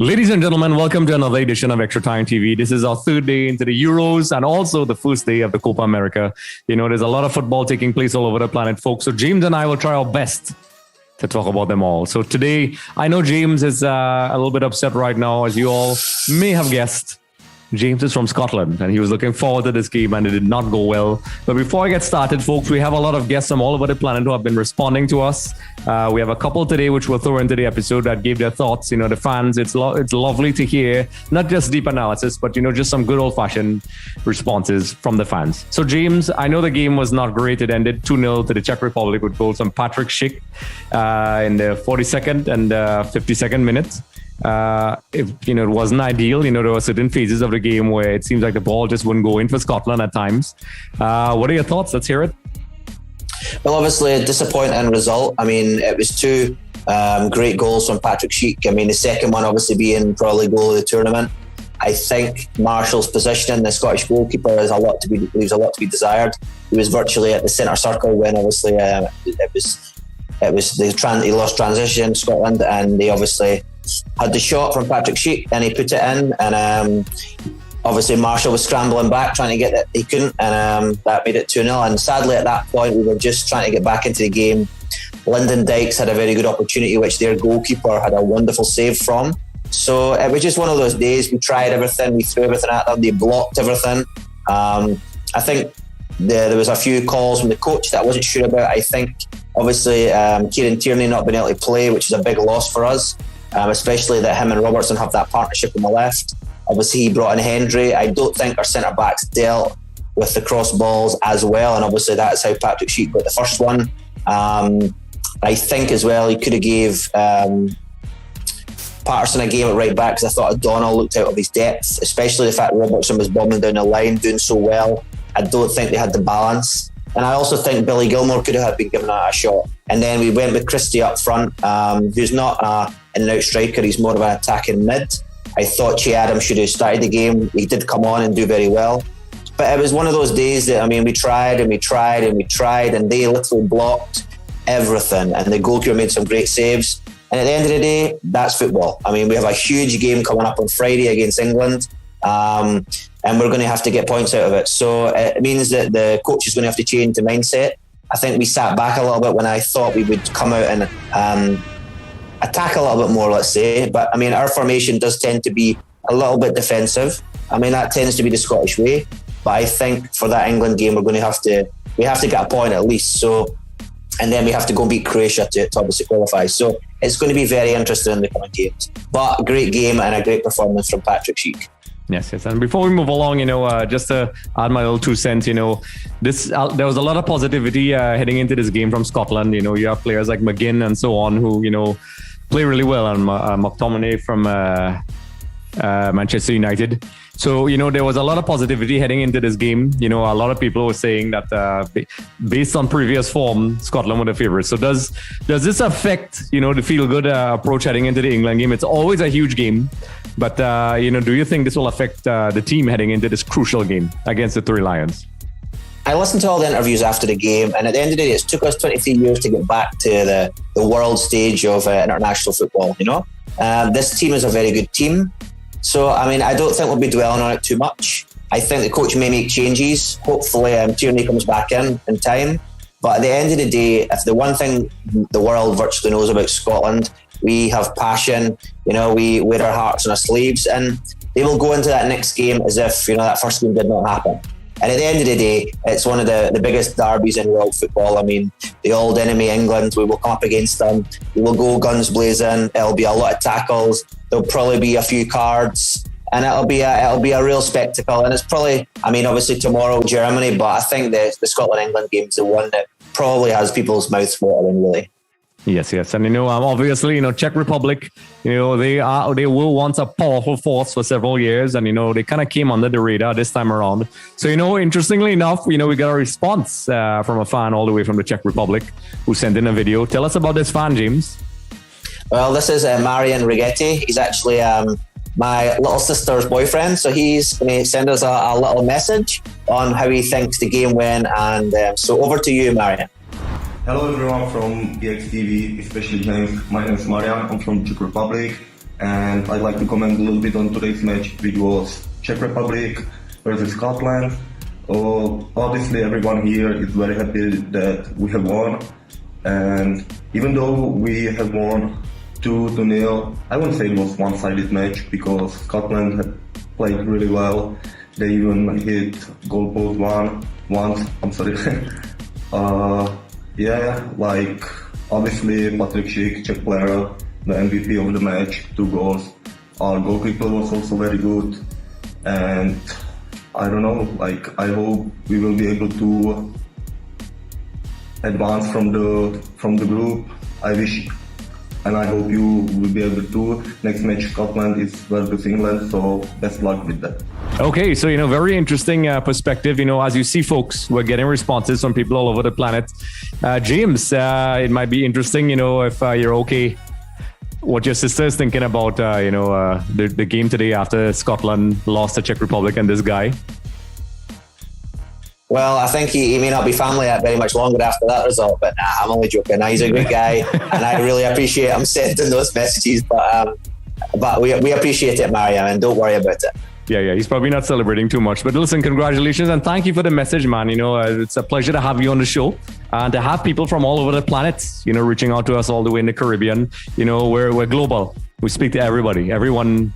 Ladies and gentlemen, welcome to another edition of Extra Time TV. This is our third day into the Euros and also the first day of the Copa America. You know, there's a lot of football taking place all over the planet, folks. So James and I will try our best to talk about them all. So today, I know James is a little bit upset right now, as you all may have guessed. James is from Scotland and he was looking forward to this game and it did not go well. But before I get started, folks, we have a lot of guests from all over the planet who have been responding to us. We have a couple today which we'll throw into the episode that gave their thoughts. You know, the fans, it's lovely to hear not just deep analysis, but, you know, just some good old-fashioned responses from the fans. So, James, I know the game was not great. It ended 2-0 to the Czech Republic with goals from Patrick Schick in the 42nd and 52nd minutes. It wasn't ideal. You know, there were certain phases of the game where it seems like the ball just wouldn't go in for Scotland at times. What are your thoughts? Let's hear it. Well, obviously a disappointing result. I mean, it was two great goals from Patrick Schick. I mean, the second one obviously being probably goal of the tournament. I think Marshall's positioning, the Scottish goalkeeper, leaves a lot to be desired. He was virtually at the centre circle when obviously he lost transition in Scotland, and they obviously had the shot from Patrick Schick and he put it in, and obviously Marshall was scrambling back trying to get it, he couldn't, and that made it 2-0. And sadly at that point we were just trying to get back into the game. Lyndon Dykes had a very good opportunity which their goalkeeper had a wonderful save from. So it was just one of those days. We tried everything, we threw everything at them, they blocked everything. I think there was a few calls from the coach that I wasn't sure about. I think obviously Kieran Tierney not being able to play, which is a big loss for us. Especially that him and Robertson have that partnership on the left. Obviously he brought in Hendry. I don't think our centre-backs dealt with the cross balls as well, and obviously that's how Patrick Schick got the first one. I think as well he could have gave Patterson a game at right back, because I thought O'Donnell looked out of his depth, especially the fact Robertson was bombing down the line, doing so well. I don't think they had the balance. And I also think Billy Gilmore could have been given a shot. And then we went with Christie up front, who's not an out striker, he's more of an attacking mid. I thought Che Adams should have started the game. He did come on and do very well. But it was one of those days that, I mean, we tried and we tried and we tried, and they literally blocked everything. And the goalkeeper made some great saves. And at the end of the day, that's football. I mean, we have a huge game coming up on Friday against England. And we're going to have to get points out of it. So it means that the coach is going to have to change the mindset. I think we sat back a little bit when I thought we would come out and attack a little bit more, let's say. But I mean, our formation does tend to be a little bit defensive. I mean, that tends to be the Scottish way. But I think for that England game, we have to get a point at least. So, and then we have to go and beat Croatia to obviously qualify. So it's going to be very interesting in the coming games. But a great game and a great performance from Patrick Schick. Yes. And before we move along, just to add my little 2 cents, there was a lot of positivity heading into this game from Scotland. You have players like McGinn and so on who, play really well, and McTominay from Manchester United. So, there was a lot of positivity heading into this game. A lot of people were saying that based on previous form, Scotland were the favourites. So does this affect, the feel-good approach heading into the England game? It's always a huge game. But, do you think this will affect the team heading into this crucial game against the Three Lions? I listened to all the interviews after the game, and at the end of the day, it took us 23 years to get back to the world stage of international football, This team is a very good team. So, I mean, I don't think we'll be dwelling on it too much. I think the coach may make changes. Hopefully, Tierney comes back in time. But at the end of the day, if the one thing the world virtually knows about Scotland, we have passion, we wear our hearts on our sleeves, and they will go into that next game as if, that first game did not happen. And at the end of the day, it's one of the biggest derbies in world football. I mean, the old enemy England, we will come up against them. We will go guns blazing. It'll be a lot of tackles. There'll probably be a few cards, and it'll be a real spectacle. And it's probably, obviously tomorrow Germany, but I think the Scotland-England game is the one that probably has people's mouths watering, really. Yes. And, obviously, Czech Republic, they were once a powerful force for several years, and, they kind of came under the radar this time around. So, interestingly enough, we got a response from a fan all the way from the Czech Republic who sent in a video. Tell us about this fan, James. Well, this is Marian Rigetti. He's actually my little sister's boyfriend. So he's going to send us a little message on how he thinks the game went. And so over to you, Marian. Hello everyone from EXTV, especially my name is Marian. I'm from Czech Republic, And I'd like to comment a little bit on today's match, which was Czech Republic versus Scotland. Obviously, everyone here is very happy that we have won. And even though we have won 2-0, I wouldn't say it was one-sided match because Scotland had played really well. They even hit goalpost once. I'm sorry. Obviously Patrick Schick, Czech player, the MVP of the match, 2 goals. Our goalkeeper was also very good. And I don't know, I hope we will be able to advance from the group. I wish and I hope you will be able to. Next match, Scotland is versus England, so best luck with that. Okay, so, very interesting perspective. As you see, folks, we're getting responses from people all over the planet. James, it might be interesting, if you're okay, what your sister is thinking about, the game today after Scotland lost to Czech Republic and this guy. Well, I think he may not be family very much longer after that result, but I'm only joking. He's a great guy, and I really appreciate him sending those messages. But we appreciate it, Mariam, and don't worry about it. Yeah, he's probably not celebrating too much. But listen, congratulations and thank you for the message, man. It's a pleasure to have you on the show and to have people from all over the planet, reaching out to us all the way in the Caribbean. We're global. We speak to everybody. Everyone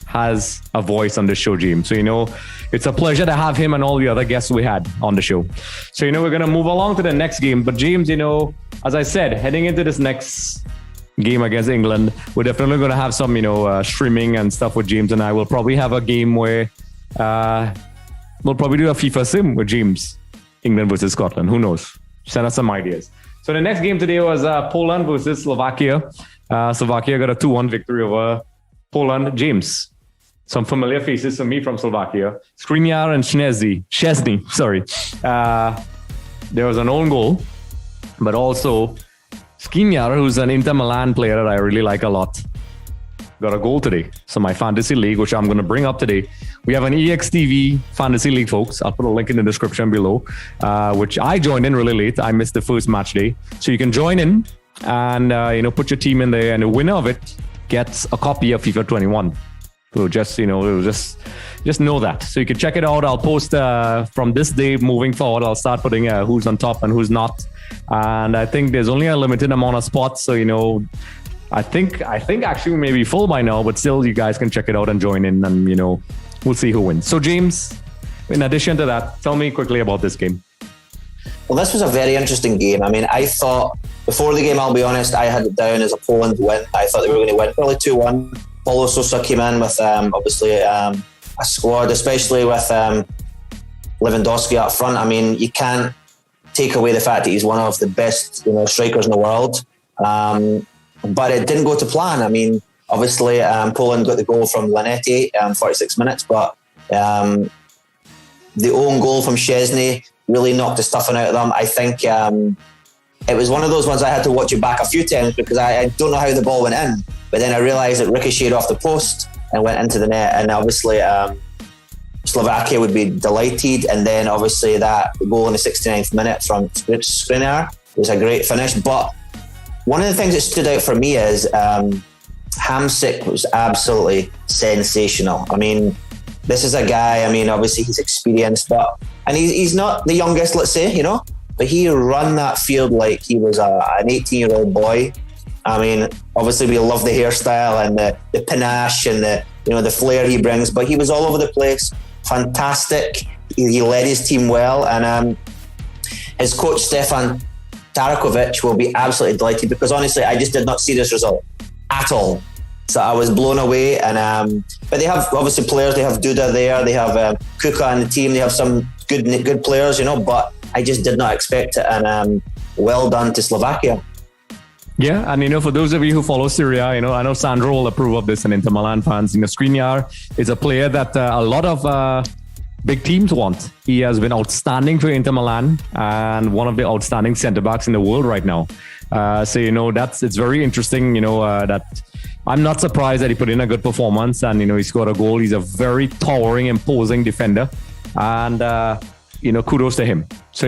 has a voice on the show, James. So, it's a pleasure to have him and all the other guests we had on the show. So, we're going to move along to the next game. But James, as I said, heading into this next game against England, we're definitely going to have some, streaming and stuff with James and I. We'll probably have a game where we'll probably do a FIFA sim with James, England versus Scotland. Who knows? Send us some ideas. So the next game today was Poland versus Slovakia. Slovakia got a 2-1 victory over Poland. James, some familiar faces to me from Slovakia. Skriniar and Szczesny, sorry. There was an own goal, but also Skriniar, who's an Inter Milan player that I really like a lot, got a goal today. So my fantasy league, which I'm going to bring up today, we have an EXTV fantasy league, folks. I'll put a link in the description below, which I joined in really late. I missed the first match day. So you can join in and, put your team in there, and the winner of it gets a copy of FIFA 21. So just know that. So you can check it out. I'll post from this day moving forward. I'll start putting who's on top and who's not. And I think there's only a limited amount of spots. So, I think actually we may be full by now, but still you guys can check it out and join in and, we'll see who wins. So James, in addition to that, tell me quickly about this game. Well, this was a very interesting game. I mean, I thought before the game, I'll be honest, I had it down as a Poland win. I thought they were going to win probably 2-1. Paulo Sousa came in with obviously a squad, especially with Lewandowski up front. I mean, you can't take away the fact that he's one of the best strikers in the world. But it didn't go to plan. I mean, obviously Poland got the goal from Lanetti, 46 minutes, but the own goal from Szczesny really knocked the stuffing out of them. I think it was one of those ones I had to watch it back a few times because I don't know how the ball went in. But then I realised it ricocheted off the post and went into the net. And obviously Slovakia would be delighted. And then obviously that goal in the 69th minute from Skriniar was a great finish. But one of the things that stood out for me is Hamsik was absolutely sensational. I mean, this is a guy, obviously he's experienced, and he's not the youngest, let's say, but he ran that field like he was an 18-year-old boy. I mean, obviously we love the hairstyle and the panache and the flair he brings, but he was all over the place. Fantastic. He led his team well, and his coach Stefan Tarakovic will be absolutely delighted because honestly, I just did not see this result at all. So I was blown away, and but they have obviously players. They have Duda there. They have Kuka on the team. They have some good players, but I just did not expect it, and well done to Slovakia. Yeah, and for those of you who follow Syria, I know Sandro will approve of this, and Inter Milan fans. Skriniar is a player that a lot of big teams want. He has been outstanding for Inter Milan and one of the outstanding centre backs in the world right now. So it's very interesting. That I'm not surprised that he put in a good performance, and he scored a goal. He's a very towering, imposing defender, and kudos to him. So,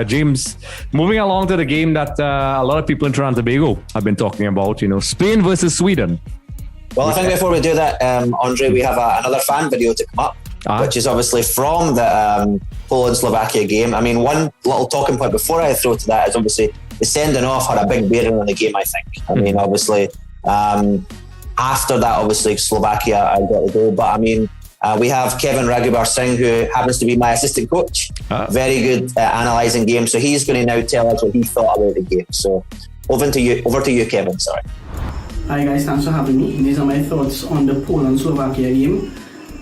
James, moving along to the game that a lot of people in Trinidad and Tobago have been talking about, Spain versus Sweden. Well, I think before we do that, Andre, we have another fan video to come up, which is obviously from the Poland-Slovakia game. I mean, one little talking point before I throw to that is obviously the sending off had a big bearing on the game, I think. I mean, obviously, after that, obviously, Slovakia got the goal. But I mean, we have Kevin Raghubar Singh, who happens to be my assistant coach. Very good at analysing games. So he's going to now tell us what he thought about the game. So over to you, Kevin. Sorry. Hi guys, thanks for having me. These are my thoughts on the Poland-Slovakia game.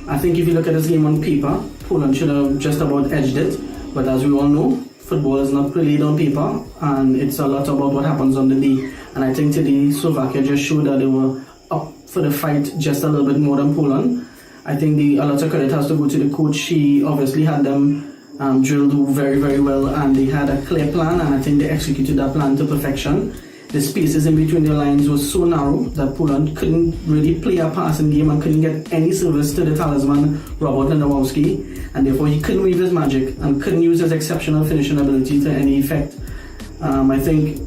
I think if you look at this game on paper, Poland should have just about edged it. But as we all know, football is not played on paper, and it's a lot about what happens on the day. And I think today Slovakia just showed that they were up for the fight just a little bit more than Poland. I think a lot of credit has to go to the coach. He obviously had them drilled very, very well, and they had a clear plan, and I think they executed that plan to perfection. The spaces in between the lines was so narrow that Poland couldn't really play a passing game and couldn't get any service to the talisman Robert Lewandowski, and therefore he couldn't weave his magic and couldn't use his exceptional finishing ability to any effect. I think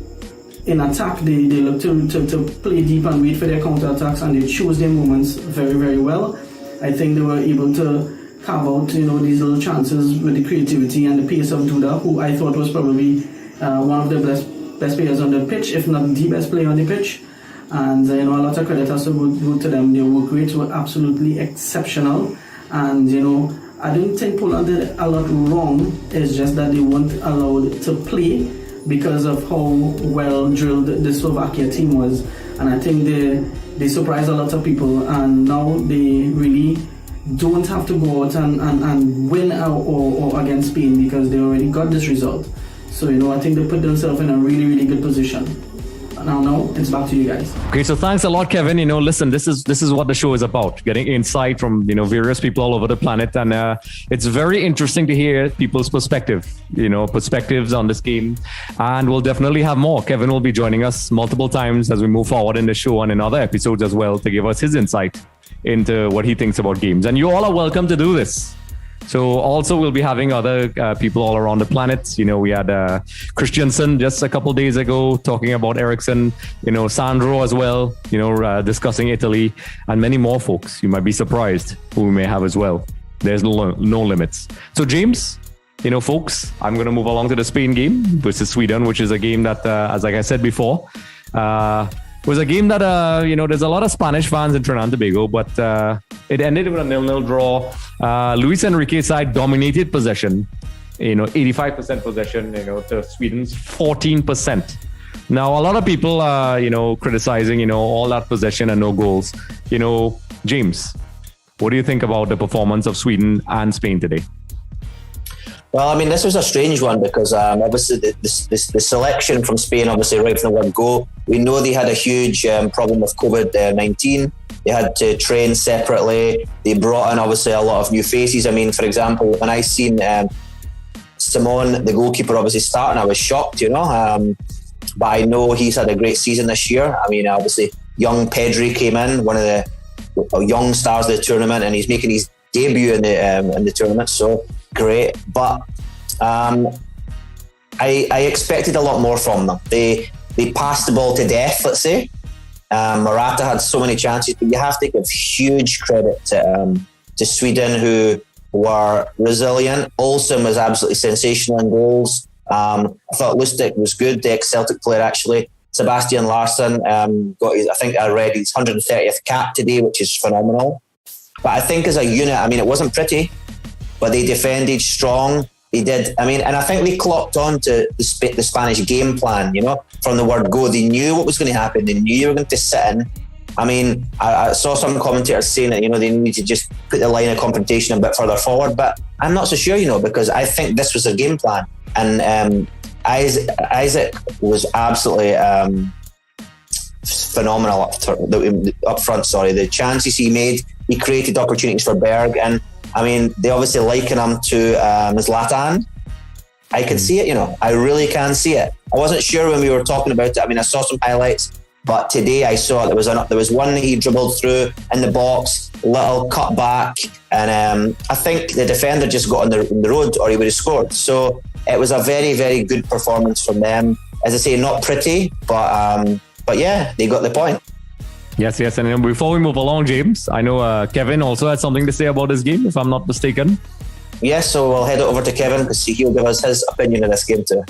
in attack they looked to play deep and wait for their counter-attacks, and they chose their moments very, very well. I think they were able to carve out these little chances with the creativity and the pace of Duda, who I thought was probably one of the best players on the pitch, if not the best player on the pitch. And a lot of credit has to go to them. Their work rates were absolutely exceptional, and I didn't think Poland did a lot wrong. It's just that they weren't allowed to play because of how well drilled the Slovakia team was. And I think they surprised a lot of people, and now they really don't have to go out and win or against Spain, because they already got this result. So, I think they put themselves in a really, really good position. Now it's back to you guys. Okay, so thanks a lot, Kevin. Listen, this is what the show is about, getting insight from, various people all over the planet. And it's very interesting to hear people's perspectives on this game. And we'll definitely have more. Kevin will be joining us multiple times as we move forward in the show and in other episodes as well, to give us his insight into what he thinks about games. And you all are welcome to do this. So also we'll be having other people all around the planet. We had Christiansen just a couple days ago talking about Ericsson, Sandro as well, discussing Italy, and many more folks. You might be surprised who we may have as well. There's no limits. So James, folks, I'm going to move along to the Spain game versus Sweden, which is a game that, as like I said before, was a game that, there's a lot of Spanish fans in Trinidad and Tobago, but it ended with a 0-0 draw. Luis Enrique's side dominated possession, 85% possession, to Sweden's 14%. Now, a lot of people are, criticizing, all that possession and no goals. James, what do you think about the performance of Sweden and Spain today? Well, I mean, this was a strange one because obviously the selection from Spain, obviously right from the word go, we know they had a huge problem with COVID-19. They had to train separately. They brought in obviously a lot of new faces. I mean, for example, when I seen Simon, the goalkeeper, obviously starting, I was shocked, but I know he's had a great season this year. I mean, obviously young Pedri came in, one of the young stars of the tournament, and he's making his debut in the tournament. So great, but I expected a lot more from them. They passed the ball to death, let's say. Morata had so many chances, but you have to give huge credit to Sweden, who were resilient. Olsen was absolutely sensational in goals. I thought Lustig was good, the ex-Celtic player actually. Sebastian Larsson got his, I think I read his 130th cap today, which is phenomenal. But I think as a unit, I mean, it wasn't pretty, but they defended strong. They did. I mean, and I think they clocked on to the Spanish game plan, from the word go. They knew what was going to happen. They knew you were going to sit in. I mean, I saw some commentators saying that, they need to just put the line of confrontation a bit further forward, but I'm not so sure, because I think this was their game plan. And Isaac was absolutely phenomenal up front. The chances he made, he created opportunities for Baird, and I mean, they obviously liken him to Zlatan. I can see it, I really can see it. I wasn't sure when we were talking about it. I mean, I saw some highlights, but today I saw there was one that he dribbled through in the box, little cut back, and I think the defender just got on the road, or he would have scored. So it was a very, very good performance from them. As I say, not pretty, but yeah, they got the point. Yes. And before we move along, James, I know Kevin also had something to say about this game, if I'm not mistaken. Yes, so we'll head over to Kevin because he'll give us his opinion of this game too.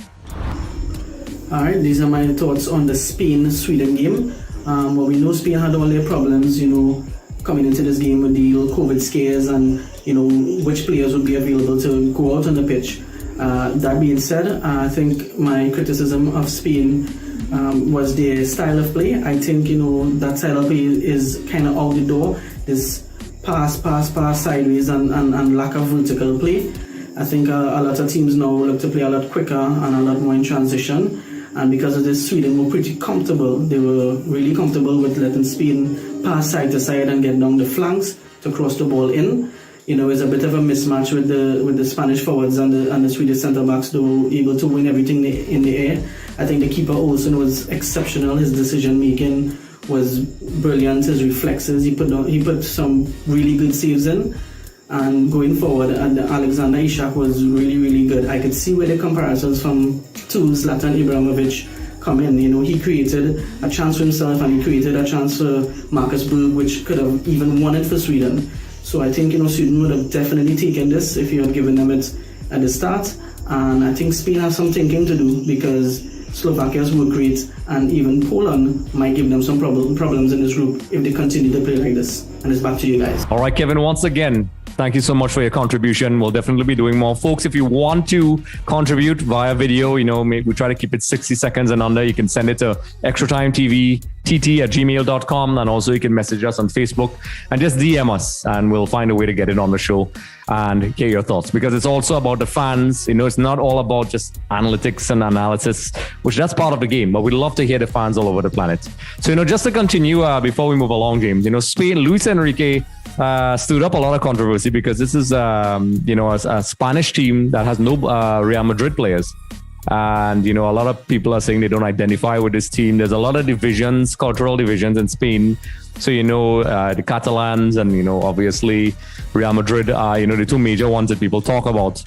All right, these are my thoughts on the Spain-Sweden game. Well, we know Spain had all their problems, coming into this game with the COVID scares and, which players would be available to go out on the pitch. That being said, I think my criticism of Spain was their style of play. I think, that style of play is kind of out the door. This pass sideways and lack of vertical play. I think a lot of teams now look to play a lot quicker and a lot more in transition. And because of this, Sweden were pretty comfortable. They were really comfortable with letting Spain pass side to side and get down the flanks to cross the ball in. It's a bit of a mismatch with the Spanish forwards and the Swedish centre backs. They were able to win everything in the air. I think the keeper Olsen was exceptional. His decision making was brilliant. His reflexes, he put some really good saves in. And going forward, Alexander Isak was really, really good. I could see where the comparisons to Zlatan Ibrahimovic come in. He created a chance for himself and he created a chance for Marcus Berg, which could have even won it for Sweden. So I think, Sweden would have definitely taken this if you had given them it at the start. And I think Spain has some thinking to do because Slovakia's work rate and even Poland might give them some problems in this group if they continue to play like this. And it's back to you guys. All right, Kevin, once again, thank you so much for your contribution. We'll definitely be doing more. Folks, if you want to contribute via video, we try to keep it 60 seconds and under. You can send it to extratimetvtt@gmail.com. And also you can message us on Facebook and just DM us and we'll find a way to get it on the show and hear your thoughts. Because it's also about the fans. It's not all about just analytics and analysis, which that's part of the game. But we'd love to hear the fans all over the planet. So, just to continue before we move along, James, Spain, Luis Enrique stirred up a lot of controversy because this is, a Spanish team that has no Real Madrid players. And, a lot of people are saying they don't identify with this team. There's a lot of divisions, cultural divisions in Spain. So, the Catalans and, obviously Real Madrid are, the two major ones that people talk about.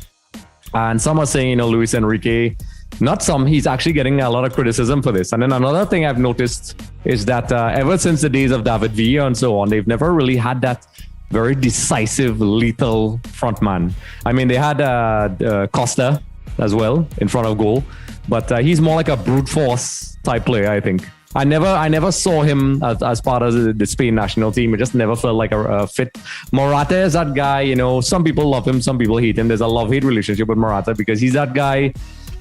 And some are saying, Luis Enrique, not some, he's actually getting a lot of criticism for this. And then another thing I've noticed is that ever since the days of David Villa and so on, they've never really had that very decisive, lethal frontman. I mean, they had Costa as well in front of goal, but he's more like a brute force type player, I think. I never saw him as part of the Spain national team. It just never felt like a fit. Morata is that guy, some people love him, some people hate him. There's a love-hate relationship with Morata because he's that guy.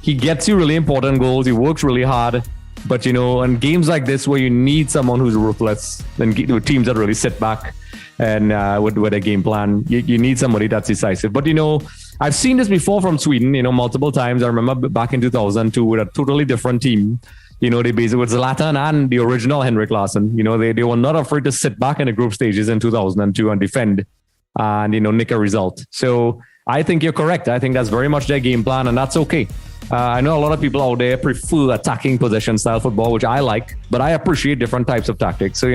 He gets you really important goals. He works really hard. But, in games like this where you need someone who's ruthless and teams that really sit back and with a game plan, you need somebody that's decisive. But, I've seen this before from Sweden, multiple times. I remember back in 2002 with a totally different team. They basically with Zlatan and the original Henrik Larsson. They were not afraid to sit back in the group stages in 2002 and defend and, nick a result. So I think you're correct. I think that's very much their game plan and that's okay. I know a lot of people out there prefer attacking possession style football, which I like, but I appreciate different types of tactics. So,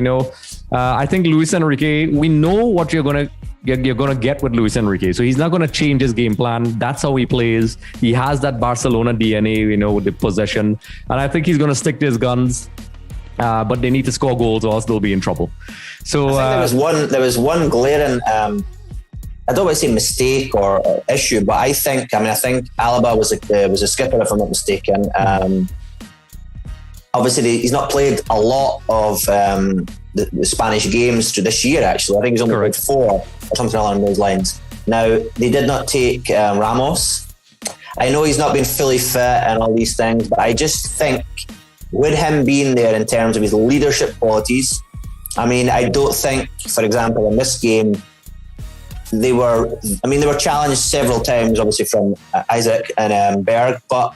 I think Luis Enrique, we know what you're going to get with Luis Enrique. So he's not going to change his game plan. That's how he plays. He has that Barcelona DNA, with the possession. And I think he's going to stick to his guns. But they need to score goals or else they'll be in trouble. So I think there was one glaring, I don't want to say mistake or issue, but I think Alaba was a skipper, if I'm not mistaken. Obviously, he's not played a lot of the Spanish games to this year, actually. I think he's only played 4 or something along those lines. Now, they did not take Ramos. I know he's not been fully fit and all these things, but I just think with him being there in terms of his leadership qualities, I don't think, for example, in this game, they were challenged several times, obviously from Isaac and Baird, but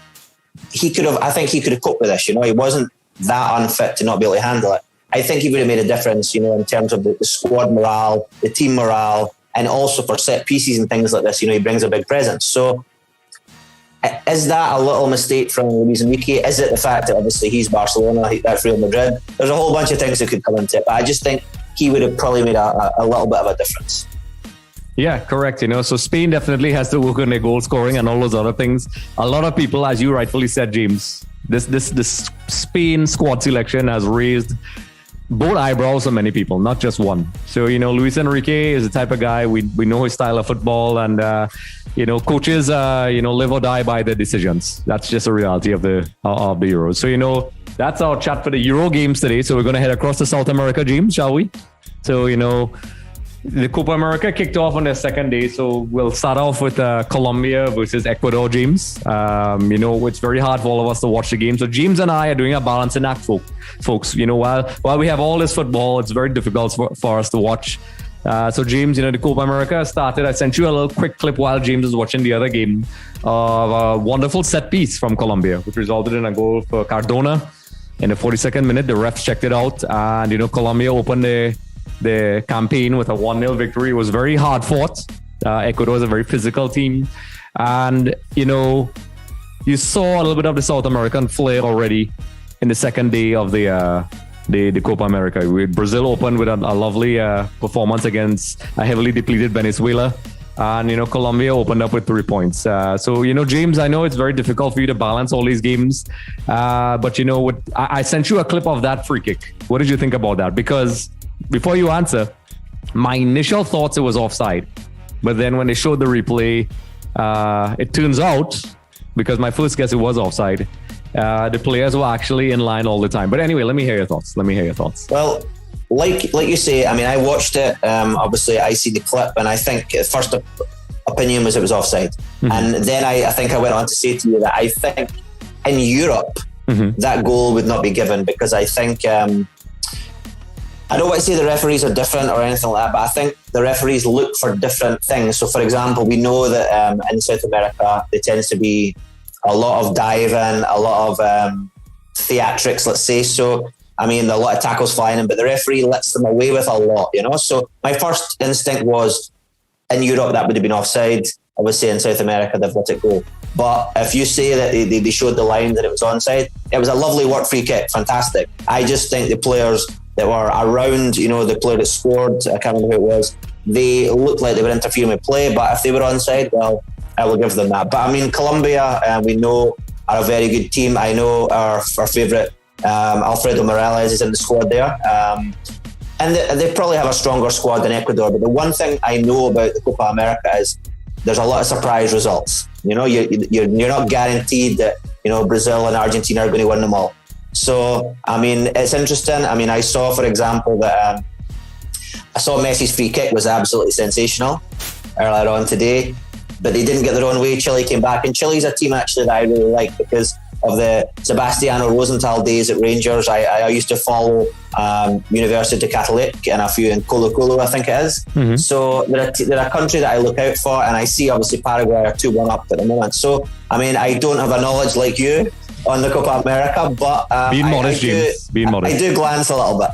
I think he could have coped with this. He wasn't that unfit to not be able to handle it. I think he would have made a difference, in terms of the squad morale, the team morale, and also for set pieces and things like this. He brings a big presence. So, is that a little mistake from Luis Enrique? Is it the fact that obviously he's Barcelona, that's Real Madrid? There's a whole bunch of things that could come into it, but I just think he would have probably made a little bit of a difference. Yeah, correct. So Spain definitely has to work on their goal scoring and all those other things. A lot of people, as you rightfully said, James, this Spain squad selection has raised both eyebrows of many people, not just one. So, Luis Enrique is the type of guy, we know his style of football, and, coaches, live or die by their decisions. That's just a reality of the Euros. So, that's our chat for the Euro games today. So we're going to head across to South America, James, shall we? So, the Copa America kicked off on their second day. So we'll start off with Colombia versus Ecuador, James. It's very hard for all of us to watch the game. So James and I are doing a balancing act, folks. While we have all this football, it's very difficult for us to watch. So James, the Copa America started. I sent you a little quick clip while James was watching the other game of a wonderful set piece from Colombia, which resulted in a goal for Cardona in the 42nd minute. The refs checked it out, and Colombia opened the campaign with a 1-0 victory. It was very hard fought. Ecuador is a very physical team, and you saw a little bit of the South American flair already in the second day of the Copa America. Brazil opened with a lovely performance against a heavily depleted Venezuela, and Colombia opened up with 3 points. So James, I know it's very difficult for you to balance all these games, but I sent you a clip of that free kick. What did you think about that? Because before you answer, my initial thoughts it was offside, but then when they showed the replay, it turns out, because my first guess it was offside, the players were actually in line all the time. But anyway, let me hear your thoughts. Well, like you say, I mean, I watched it. Obviously, I see the clip, and I think the first opinion was it was offside. Mm-hmm. And then I think I went on to say to you that I think in Europe, that goal would not be given, because I think... I don't want to say the referees are different or anything like that, but I think the referees look for different things. So, for example, we know that in South America, there tends to be a lot of diving, a lot of theatrics, let's say. So, I mean, a lot of tackles flying in, but the referee lets them away with a lot, So my first instinct was, in Europe, that would have been offside. I would say in South America, they've let it go. But if you say that they showed the line that it was onside, it was a lovely work free kick, fantastic. I just think the players that were around, the player that scored, I can't remember who it was, they looked like they were interfering with play, but if they were onside, well, I will give them that. But I mean, Colombia, we know, are a very good team. I know our favourite, Alfredo Morales, is in the squad there. And they probably have a stronger squad than Ecuador. But the one thing I know about the Copa America is there's a lot of surprise results. You're not guaranteed that, Brazil and Argentina are going to win them all. So, I mean, it's interesting. I mean, I saw, for example, that Messi's free kick was absolutely sensational earlier on today, but they didn't get their own way. Chile came back, and Chile's a team actually that I really like because of the Sebastiano Rosenthal days at Rangers. I used to follow University Catholic and a few in Colo Colo, I think it is. Mm-hmm. So they're a country that I look out for, and I see obviously Paraguay are 2-1 up at the moment. So, I mean, I don't have a knowledge like you on the Copa America, but being modest, James. I do glance a little bit.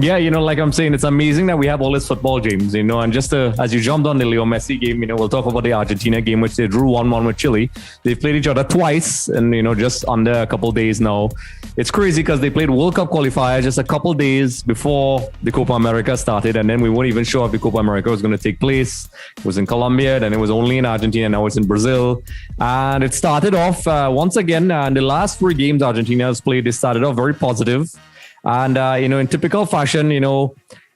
Yeah, like I'm saying, it's amazing that we have all this football, James, and just as you jumped on the Leo Messi game, we'll talk about the Argentina game, which they drew 1-1 with Chile. They've played each other twice, and, just under a couple days now. It's crazy because they played World Cup qualifiers just a couple days before the Copa America started, and then we weren't even sure if the Copa America was going to take place. It was in Colombia, then it was only in Argentina, now it's in Brazil. And it started off, once again, in the last 3 games Argentina has played, they started off very positive. And, in typical fashion,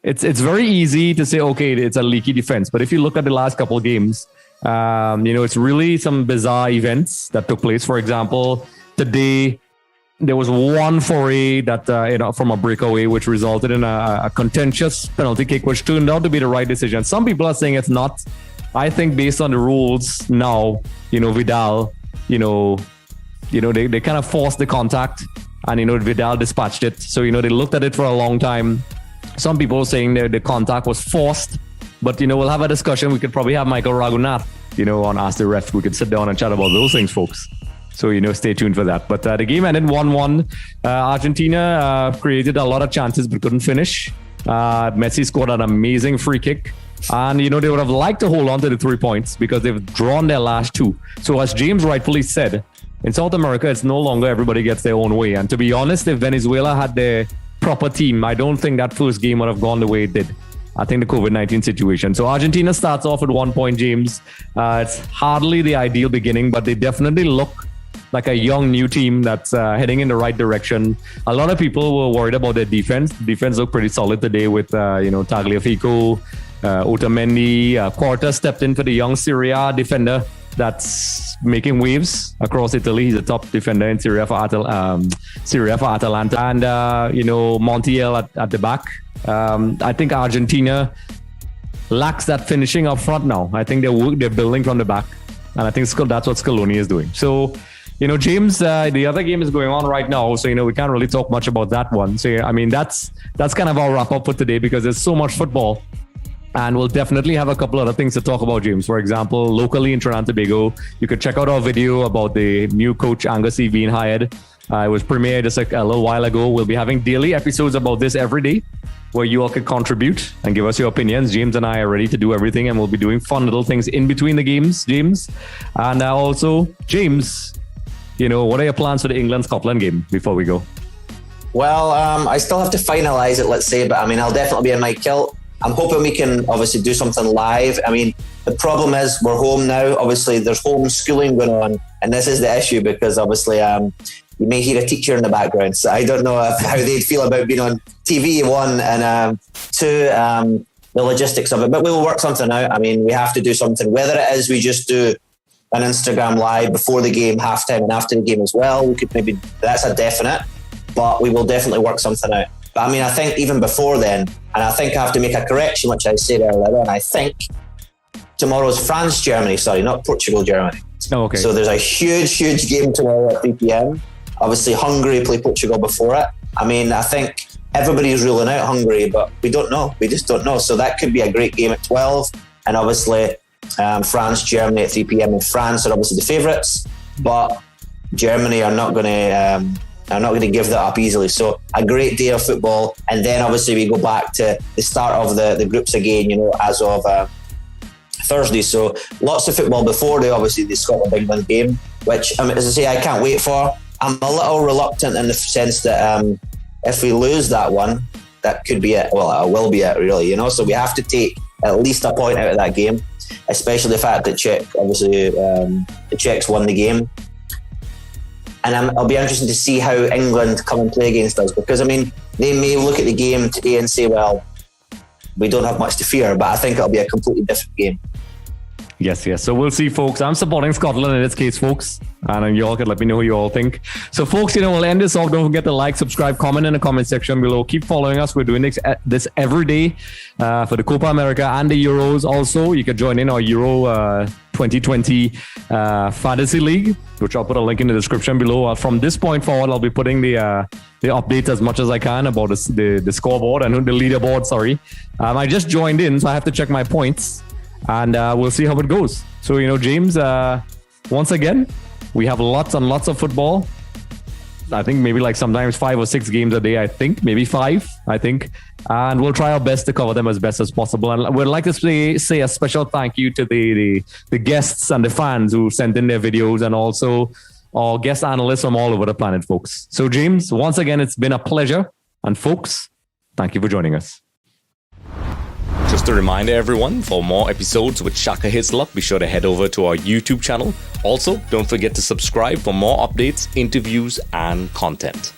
it's very easy to say, okay, it's a leaky defense. But if you look at the last couple of games, it's really some bizarre events that took place. For example, today, there was one foray that, from a breakaway, which resulted in a contentious penalty kick, which turned out to be the right decision. Some people are saying it's not. I think based on the rules now, Vidal, they kind of forced the contact. And, Vidal dispatched it. So, they looked at it for a long time. Some people are saying that the contact was forced. But, we'll have a discussion. We could probably have Michael Ragunath, on Ask the Ref. We could sit down and chat about those things, folks. So, stay tuned for that. But the game ended 1-1. Argentina created a lot of chances but couldn't finish. Messi scored an amazing free kick. And, they would have liked to hold on to the 3 points because they've drawn their last 2. So, as James rightfully said, in South America, it's no longer everybody gets their own way. And to be honest, if Venezuela had their proper team, I don't think that first game would have gone the way it did. I think the COVID-19 situation. So Argentina starts off at 1 point, James. It's hardly the ideal beginning, but they definitely look like a young new team that's heading in the right direction. A lot of people were worried about their defense. Defense looked pretty solid today with Tagliafico, Otamendi. Quarta stepped in for the young Serie A defender that's making waves across Italy. He's a top defender in Serie A for Atalanta, and Montiel at the back. I think Argentina lacks that finishing up front now. I think they're building from the back, and I think that's what Scaloni is doing. So, James, the other game is going on right now, so we can't really talk much about that one. So I mean, that's kind of our wrap up for today, because there's so much football. And we'll definitely have a couple other things to talk about, James. For example, locally in Trinidad and Tobago, you could check out our video about the new coach, Angus E. being hired. It was premiered just a little while ago. We'll be having daily episodes about this every day, where you all could contribute and give us your opinions. James and I are ready to do everything, and we'll be doing fun little things in between the games, James. And also, James, what are your plans for the England-Scotland game before we go? Well, I still have to finalise it, let's say, but I mean, I'll definitely be in my kilt. I'm hoping we can obviously do something live. I mean, the problem is we're home now. Obviously, there's homeschooling going on, and this is the issue, because obviously you may hear a teacher in the background. So I don't know how they'd feel about being on TV, one, and two, the logistics of it. But we'll work something out. I mean, we have to do something. Whether it is we just do an Instagram live before the game, halftime, and after the game as well, we could maybe, that's a definite. But we will definitely work something out. But I mean, I think even before then, and I think I have to make a correction, which I said earlier on, I think tomorrow's France-Germany, sorry, not Portugal-Germany. Oh, okay. So there's a huge game tomorrow at 3 p.m. Obviously, Hungary play Portugal before it. I mean, I think everybody's ruling out Hungary, but we don't know. We just don't know. So that could be a great game at 12. And obviously, France-Germany at 3 p.m. in France are obviously the favourites, but Germany are not going to give that up easily. So a great day of football. And then obviously we go back to the start of the groups again, as of Thursday. So lots of football before the Scotland-England game, which, as I say, I can't wait for. I'm a little reluctant in the sense that if we lose that one, that could be it. Well, it will be it, really, So we have to take at least a point out of that game, especially the fact that the Czechs won the game. And I'll be interested to see how England come and play against us, because, I mean, they may look at the game today and say, well, we don't have much to fear, but I think it'll be a completely different game. Yes. So we'll see, folks. I'm supporting Scotland in this case, folks. And you all can let me know who you all think. So, folks, we'll end this off. Don't forget to like, subscribe, comment in the comment section below. Keep following us. We're doing this every day for the Copa America and the Euros. Also, you can join in our Euro 2020 Fantasy League, which I'll put a link in the description below. From this point forward, I'll be putting the updates as much as I can about the scoreboard and the leaderboard. Sorry. I just joined in, so I have to check my points. And we'll see how it goes. So, James, once again, we have lots and lots of football. I think maybe like sometimes 5 or 6 games a day, I think. Maybe 5, I think. And we'll try our best to cover them as best as possible. And we'd like to say a special thank you to the guests and the fans who sent in their videos, and also our guest analysts from all over the planet, folks. So, James, once again, it's been a pleasure. And, folks, thank you for joining us. Just a reminder, everyone, for more episodes with Shaka Hits Luck, be sure to head over to our YouTube channel. Also, don't forget to subscribe for more updates, interviews, and content.